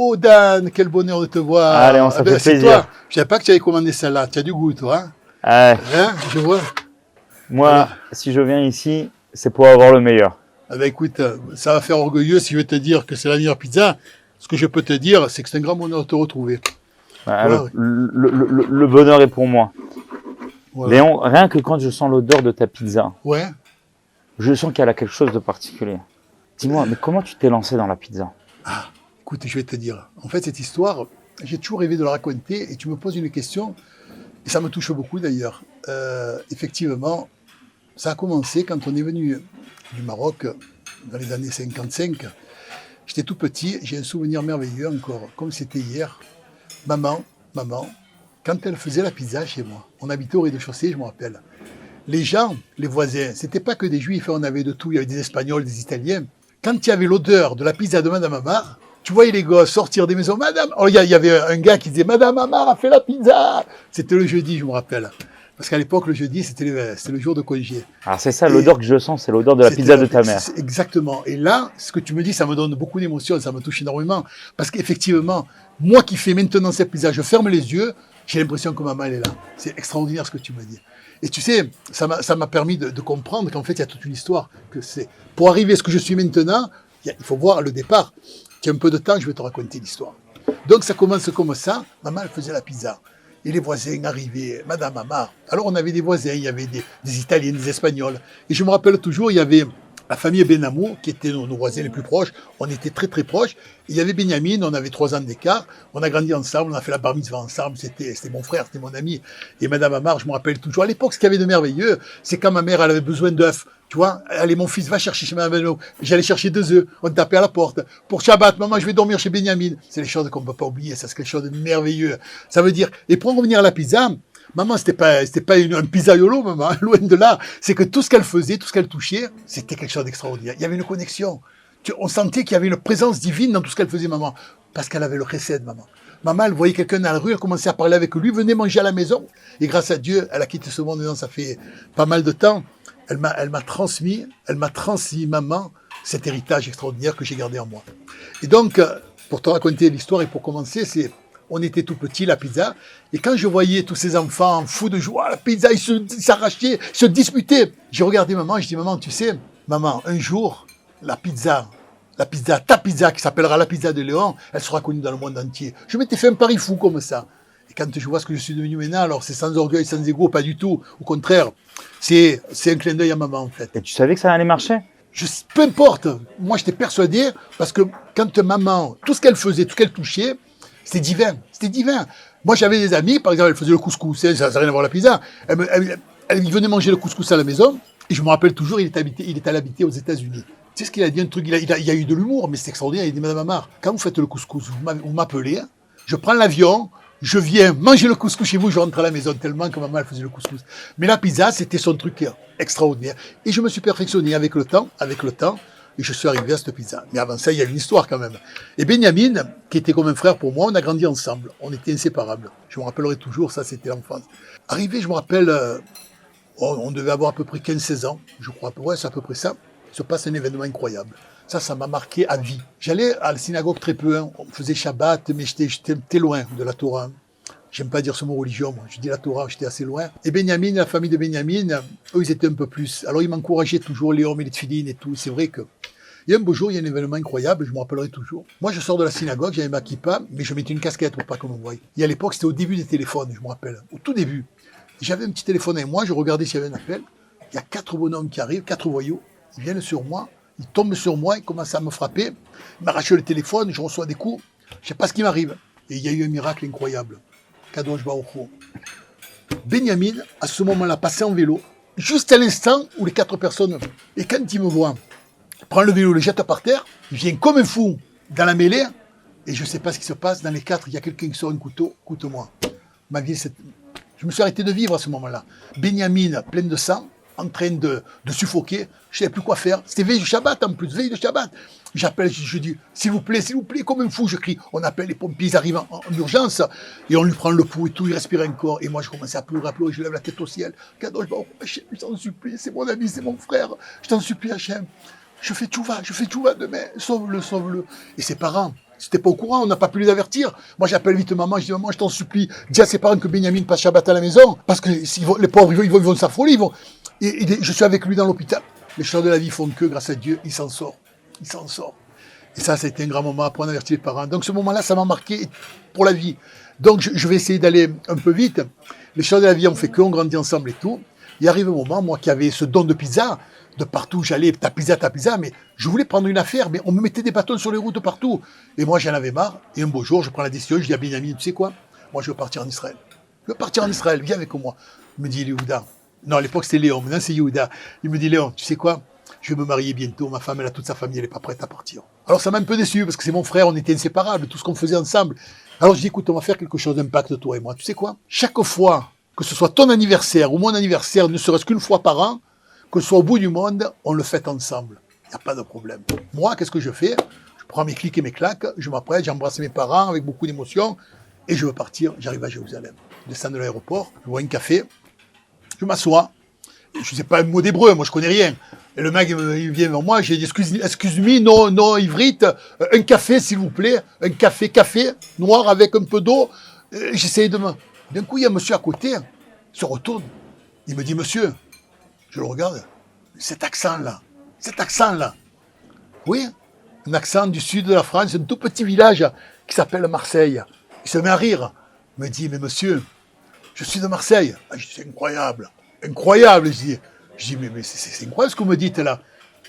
Oh Dan, quel bonheur de te voir. Allez, ça fait c'est plaisir. toi. Je savais pas que tu avais commandé celle-là. Tu as du goût, toi. Hein, Ouais. je vois. Moi, Alors, si je viens ici, c'est pour avoir le meilleur. écoute, ça va faire orgueilleux si je vais te dire que c'est la meilleure pizza. Ce que je peux te dire, c'est que c'est un grand bonheur de te retrouver. Ouais, Voilà. le bonheur est pour moi. Voilà. Léon, rien que quand je sens l'odeur de ta pizza, Ouais. je sens qu'elle a quelque chose de particulier. Dis-moi, mais comment tu t'es lancé dans la pizza? Écoute, je vais te dire. En fait, cette histoire, j'ai toujours rêvé de la raconter et tu me poses une question, et ça me touche beaucoup d'ailleurs. Effectivement, ça a commencé quand on est venu du Maroc dans les années 55. J'étais tout petit, j'ai un souvenir merveilleux encore, comme c'était hier. Maman, quand elle faisait la pizza chez moi, on habitait au rez-de-chaussée, je me rappelle. Les gens, les voisins, c'était pas que des juifs, on avait de tout, il y avait des espagnols, des italiens. Quand il y avait l'odeur de la pizza de Madame Amar, tu voyais les gosses sortir des maisons. Madame, il y avait un gars qui disait Madame Amar a fait la pizza. C'était le jeudi, je me rappelle. Parce qu'à l'époque, le jeudi, c'était le jour de congé. Alors c'est ça, l'odeur que je sens, c'est l'odeur de la pizza de ta mère. Exactement. Et là, ce que tu me dis, ça me donne beaucoup d'émotion, ça me touche énormément. Parce qu'effectivement, moi qui fais maintenant cette pizza, je ferme les yeux, j'ai l'impression que maman, elle est là. C'est extraordinaire ce que tu me dis. Et tu sais, ça m'a permis de comprendre qu'en fait, il y a toute une histoire. Pour arriver à ce que je suis maintenant, il faut voir le départ. Tu as un peu de temps, je vais te raconter l'histoire. Donc ça commence comme ça. Maman, elle faisait la pizza. Et les voisins arrivaient, Madame Amar. Alors on avait des voisins, il y avait des Italiens, des Espagnols. Et je me rappelle toujours, il y avait la famille Benamou, qui étaient nos voisins les plus proches. On était très très proches. Il y avait Benjamin, on avait 3 ans d'écart. On a grandi ensemble, on a fait la bar mitzvah ensemble. C'était mon frère, c'était mon ami. Et Madame Amar, je me rappelle toujours. À l'époque, ce qu'il y avait de merveilleux, c'est quand ma mère, elle avait besoin d'œufs. Tu vois, allez, mon fils, va chercher chez Madame Benamou. J'allais chercher 2 œufs. On tapait à la porte. Pour Shabbat, maman, je vais dormir chez Benjamin. C'est les choses qu'on ne peut pas oublier. Ça, c'est quelque chose de merveilleux. Ça veut dire, et pour en revenir à la pizza, maman, c'était pas un pizzaiolo, maman, loin de là. C'est que tout ce qu'elle faisait, tout ce qu'elle touchait, c'était quelque chose d'extraordinaire. Il y avait une connexion. On sentait qu'il y avait une présence divine dans tout ce qu'elle faisait, maman. Parce qu'elle avait le chesed, maman. Maman, elle voyait quelqu'un dans la rue, elle commençait à parler avec lui, venait manger à la maison. Et grâce à Dieu, elle a quitté ce monde, ça fait pas mal de temps. Elle m'a transmis, maman, cet héritage extraordinaire que j'ai gardé en moi. Et donc, pour te raconter l'histoire et pour commencer, on était tout petits, la pizza, et quand je voyais tous ces enfants fous de joie, la pizza, ils s'arrachaient, ils se disputaient. J'ai regardé maman, je dis, maman, tu sais, maman, un jour, ta pizza, qui s'appellera la pizza de Léon, elle sera connue dans le monde entier. Je m'étais fait un pari fou comme ça. Et quand je vois ce que je suis devenu maintenant, alors c'est sans orgueil, sans ego, pas du tout. Au contraire, c'est un clin d'œil à maman, en fait. Et tu savais que ça allait marcher? Peu importe, moi j'étais persuadé, parce que quand maman, tout ce qu'elle faisait, tout ce qu'elle touchait, c'était divin, c'était divin. Moi j'avais des amis, par exemple, elle faisait le couscous, ça n'a rien à voir avec la pizza, elle venait manger le couscous à la maison, et je me rappelle toujours, il est allé habiter aux États-Unis. Tu sais ce qu'il a dit, un truc, il a eu de l'humour, mais c'est extraordinaire, il a dit, Madame Amar, quand vous faites le couscous, vous m'appelez, je prends l'avion, je viens manger le couscous chez vous, je rentre à la maison, tellement que maman elle faisait le couscous. Mais la pizza, c'était son truc extraordinaire. Et je me suis perfectionné avec le temps, et je suis arrivé à cette pizza. Mais avant ça, il y a une histoire quand même. Et Benjamin, qui était comme un frère pour moi, on a grandi ensemble, on était inséparables. Je me rappellerai toujours, ça c'était l'enfance. Arrivé, je me rappelle, on devait avoir à peu près 15-16 ans, je crois, ouais, c'est à peu près ça. Il se passe un événement incroyable. Ça m'a marqué à vie. J'allais à la synagogue très peu, hein. On faisait Shabbat, mais j'étais loin de la Torah. J'aime pas dire ce mot religion, moi. Je dis la Torah, j'étais assez loin. Et Benjamin, la famille de Benjamin, eux, ils étaient un peu plus. Alors, ils m'encourageaient toujours, Léon, mais les tefilines et tout. C'est vrai que. Il y a un beau jour, il y a un événement incroyable, je me rappellerai toujours. Moi, je sors de la synagogue, j'avais ma kippa, mais je mettais une casquette pour pas qu'on me voie. Et à l'époque, c'était au début des téléphones, je me rappelle. Au tout début. J'avais un petit téléphone avec moi, je regardais s'il y avait un appel. Il y a 4 bonhommes qui arrivent, 4 voyous. Ils viennent sur moi. Il tombe sur moi, il commence à me frapper, il m'arrache le téléphone, je reçois des coups, je sais pas ce qui m'arrive. Et il y a eu un miracle incroyable. Kadosh Baruch Hu. Benjamin, à ce moment-là, passait en vélo, juste à l'instant où les 4 personnes, et quand il me voit, il prend le vélo, le jette par terre, il vient comme un fou dans la mêlée, et je sais pas ce qui se passe, dans les 4, il y a quelqu'un qui sort un couteau, coute-moi. Ma vie, je me suis arrêté de vivre à ce moment-là. Benjamin, plein de sang, en train de suffoquer, je ne savais plus quoi faire. C'était veille de Shabbat en plus, veille de Shabbat. J'appelle, je dis, s'il vous plaît, comme un fou, je crie. On appelle les pompiers, ils arrivent en urgence, et on lui prend le pouls et tout, il respire encore. Et moi, je commençais à pleurer, je lève la tête au ciel. Kadosh Baruch Hu, Hachem, je t'en supplie, c'est mon ami, c'est mon frère. Je t'en supplie, Hachem. Je fais tchouva demain, sauve-le. Et ses parents, C'était pas au courant, on n'a pas pu les avertir. Moi, j'appelle vite maman, je dis, maman, je t'en supplie, dis à ses parents que Benjamin passe Shabbat à la maison, parce que les pauvres, ils vont s'affoler, je suis avec lui dans l'hôpital. Les choses de la vie font que, grâce à Dieu, il s'en sort. Il s'en sort. Et ça a été un grand moment après on a averti les parents. Donc, ce moment-là, ça m'a marqué pour la vie. Donc, je vais essayer d'aller un peu vite. Les choses de la vie, on fait que, on grandit ensemble et tout. Il arrive un moment, moi qui avais ce don de pizza, de partout où j'allais, ta pizza, mais je voulais prendre une affaire, mais on me mettait des bâtons sur les routes partout. Et moi, j'en avais marre. Et un beau jour, je prends la décision, je dis à Benjamin, tu sais quoi? Moi, je veux partir en Israël. Je veux partir en Israël, viens avec moi. Il me dit, Yehuda. Non, à l'époque, c'était Léon, maintenant c'est Yehuda. Il me dit, Léon, tu sais quoi? Je vais me marier bientôt, ma femme, elle a toute sa famille, elle n'est pas prête à partir. Alors, ça m'a un peu déçu, parce que c'est mon frère, on était inséparables, tout ce qu'on faisait ensemble. Alors, je dis, écoute, on va faire quelque chose d'impact, toi et moi. Tu sais quoi? Chaque fois que ce soit ton anniversaire ou mon anniversaire, ne serait-ce qu'une fois par an, que ce soit au bout du monde, on le fête ensemble. Il n'y a pas de problème. Moi, qu'est-ce que je fais? Je prends mes clics et mes claques, je m'apprête, j'embrasse mes parents avec beaucoup d'émotion, et je veux partir, j'arrive à Jérusalem. Je descends de l'aéroport, je bois un café, je m'assois, je ne sais pas un mot d'hébreu, moi je connais rien. Et le mec, il vient vers moi, j'ai dit, excuse-moi, non, ivrite, un café s'il vous plaît, un café noir avec un peu d'eau. J'essaye de me... D'un coup, il y a un monsieur à côté, il se retourne, il me dit, monsieur, je le regarde, cet accent-là, oui, un accent du sud de la France, un tout petit village qui s'appelle Marseille. Il se met à rire, il me dit, mais monsieur, je suis de Marseille. Je dis, c'est incroyable, je dis, mais c'est incroyable ce que vous me dites là.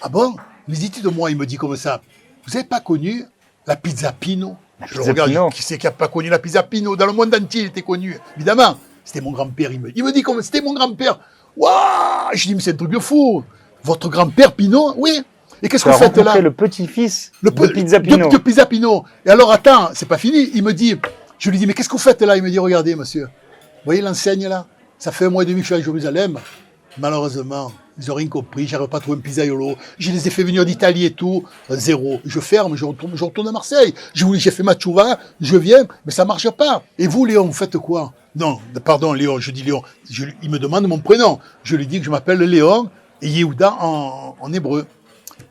Ah bon? Mais dites de moi, il me dit comme ça, vous n'avez pas connu la pizza Pino? Je le regarde, qui c'est qui n'a pas connu la pizza Pino? Dans le monde entier, il était connu, évidemment. C'était mon grand-père, il me dit comme c'était mon grand-père. Waouh! Je dis, mais c'est un truc de fou. Votre grand-père Pino? Oui. Et qu'est-ce que vous faites là? Le petit-fils de Pizza Pino. De Pizza Pino. Et alors, attends, c'est pas fini. Il me dit, je lui dis, mais qu'est-ce que vous faites là? Il me dit, regardez, monsieur. Vous voyez l'enseigne là? Ça fait 1 mois et demi que je suis à Jérusalem. Malheureusement, ils n'ont rien compris. J'arrive pas à trouver un pizzaiolo. Je les ai fait venir d'Italie et tout. Zéro. Je ferme, je retourne à Marseille. J'ai fait ma tchouva, je viens, mais ça marche pas. Et vous, Léon, vous faites quoi? Non, pardon, Léon, je dis Léon. Il me demande mon prénom. Je lui dis que je m'appelle Léon et Yehuda en hébreu.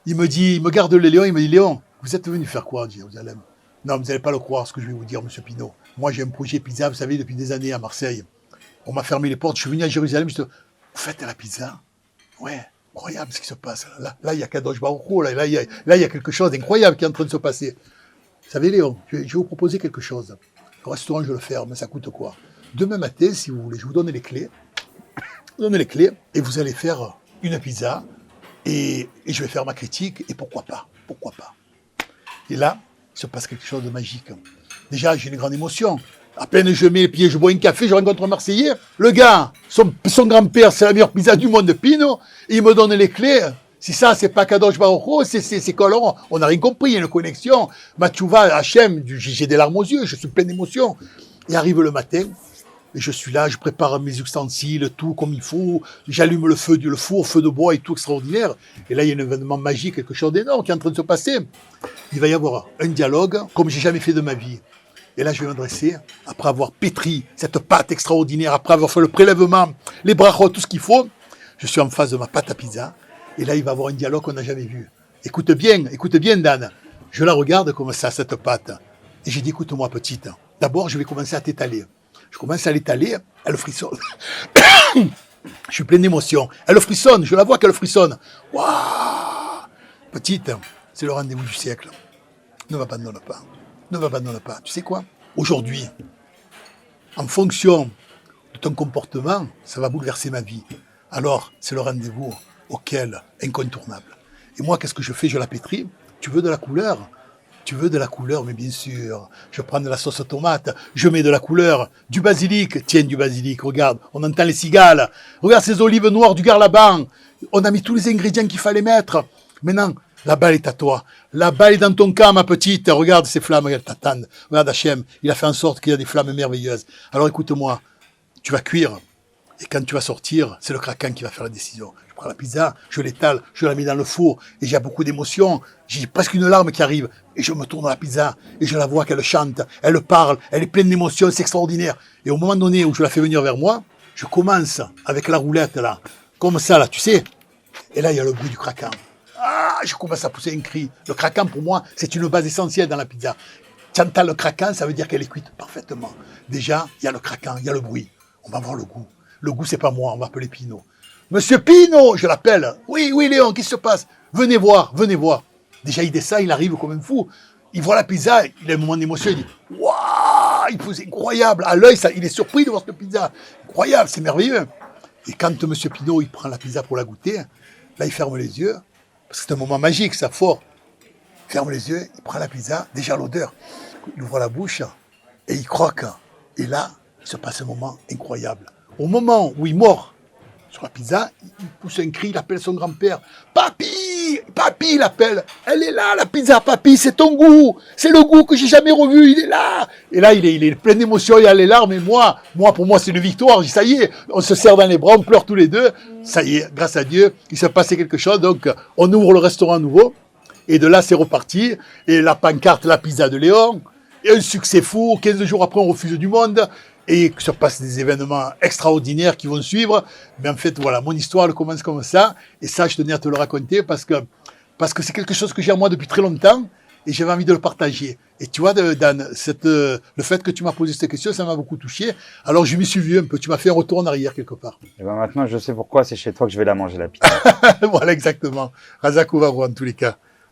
Il me garde le Léon, il me dit, Léon, vous êtes venu faire quoi à Jérusalem? Non, vous n'allez pas le croire, ce que je vais vous dire, monsieur Pinault. Moi, j'ai un projet pizza, vous savez, depuis des années à Marseille. On m'a fermé les portes, je suis venu à Jérusalem, je dis, vous faites la pizza? Ouais, incroyable ce qui se passe. Là, il y a Kadosh Baruch Hu, là, il y a quelque chose d'incroyable qui est en train de se passer. Vous savez, Léon, je vais vous proposer quelque chose. Le restaurant, je vais le faire, mais ça coûte quoi? Demain matin, si vous voulez, je vous donne les clés. Et vous allez faire une pizza. Et je vais faire ma critique. Et pourquoi pas? Et là, il se passe quelque chose de magique. Déjà, j'ai une grande émotion. À peine je mets les pieds, je bois un café, je rencontre un Marseillais. Le gars, son grand-père, c'est la meilleure pizza du monde de Pino. Et il me donne les clés. Si ça, c'est pas Kadosh Baruch Hu, c'est colorant. On n'a rien compris, il y a une connexion. Matchouva, Hachem, j'ai des larmes aux yeux, je suis plein d'émotions. Et arrive le matin, et je suis là, je prépare mes ustensiles, tout comme il faut. J'allume le four, feu de bois et tout extraordinaire. Et là, il y a un événement magique, quelque chose d'énorme qui est en train de se passer. Il va y avoir un dialogue comme j'ai jamais fait de ma vie. Et là, je vais m'adresser, après avoir pétri cette pâte extraordinaire, après avoir fait le prélèvement, les brachot, tout ce qu'il faut, je suis en face de ma pâte à pizza. Et là, il va y avoir un dialogue qu'on n'a jamais vu. Écoute bien, Dan. Je la regarde comme ça, cette pâte. Et j'ai dit, écoute-moi, petite. D'abord, je vais commencer à t'étaler. Je commence à l'étaler, elle frissonne. Je suis plein d'émotion. Elle frissonne, je la vois qu'elle frissonne. Waouh! Petite, c'est le rendez-vous du siècle. Ne m'abandonne pas. Tu sais quoi? Aujourd'hui, en fonction de ton comportement, ça va bouleverser ma vie. Alors, c'est le rendez-vous auquel, incontournable. Et moi, qu'est-ce que je fais? Je la pétris. Tu veux de la couleur? Mais bien sûr. Je prends de la sauce tomate, je mets de la couleur, du basilic. Tiens, du basilic, regarde, on entend les cigales. Regarde ces olives noires du Garlaban. On a mis tous les ingrédients qu'il fallait mettre. Maintenant, la balle est à toi. La balle est dans ton camp, ma petite. Regarde ces flammes, elles t'attendent. Regarde Hachem, il a fait en sorte qu'il y a des flammes merveilleuses. Alors écoute-moi, tu vas cuire. Et quand tu vas sortir, c'est le craquant qui va faire la décision. Je prends la pizza, je l'étale, je la mets dans le four, et j'ai beaucoup d'émotions. J'ai presque une larme qui arrive. Et je me tourne à la pizza, et je la vois qu'elle chante, elle parle, elle est pleine d'émotions, c'est extraordinaire. Et au moment donné où je la fais venir vers moi, je commence avec la roulette, là, comme ça, là, tu sais. Et là, il y a le bruit du craquant. Ah, je commence à pousser un cri. Le craquant, pour moi, c'est une base essentielle dans la pizza. Tu entends le craquant, ça veut dire qu'elle est cuite parfaitement. Déjà, il y a le craquant, il y a le bruit. On va voir le goût. Le goût, c'est pas moi, on va appeler Pinot. Monsieur Pinot, je l'appelle. Oui, oui, Léon, qu'est-ce qui se passe? Venez voir, venez voir. Déjà, il descend, il arrive comme un fou. Il voit la pizza, il a un moment d'émotion, il dit waouh, c'est incroyable. À l'œil, il est surpris de voir cette pizza. Incroyable, c'est merveilleux. Et quand Monsieur Pinot, il prend la pizza pour la goûter, là, il ferme les yeux, parce que c'est un moment magique, ça, fort. Il ferme les yeux, il prend la pizza, déjà l'odeur. Il ouvre la bouche et il croque. Et là, il se passe un moment incroyable. Au moment où il mord sur la pizza, il pousse un cri, il appelle son grand-père. Papy, papy, il appelle. Elle est là, la pizza, papy, c'est ton goût. C'est le goût que j'ai jamais revu, il est là. Et là, il est plein d'émotions, il a les larmes. Et moi, pour moi, c'est une victoire. Je dis, ça y est, on se serre dans les bras, on pleure tous les deux. Ça y est, grâce à Dieu, il s'est passé quelque chose. Donc, on ouvre le restaurant à nouveau. Et de là, c'est reparti. Et la pancarte, la pizza de Léon. Et un succès fou. 15 jours après, on refuse du monde. Et se passent des événements extraordinaires qui vont suivre. Mais en fait, voilà, mon histoire, elle commence comme ça. Et ça, je tenais à te le raconter parce que c'est quelque chose que j'ai en moi depuis très longtemps. Et j'avais envie de le partager. Et tu vois, Dan, le fait que tu m'as posé cette question, ça m'a beaucoup touché. Alors, je m'y suis vu un peu. Tu m'as fait un retour en arrière quelque part. Et ben maintenant, je sais pourquoi c'est chez toi que je vais la manger, la pizza. Voilà, exactement. Razak Ouvarou, en tous les cas.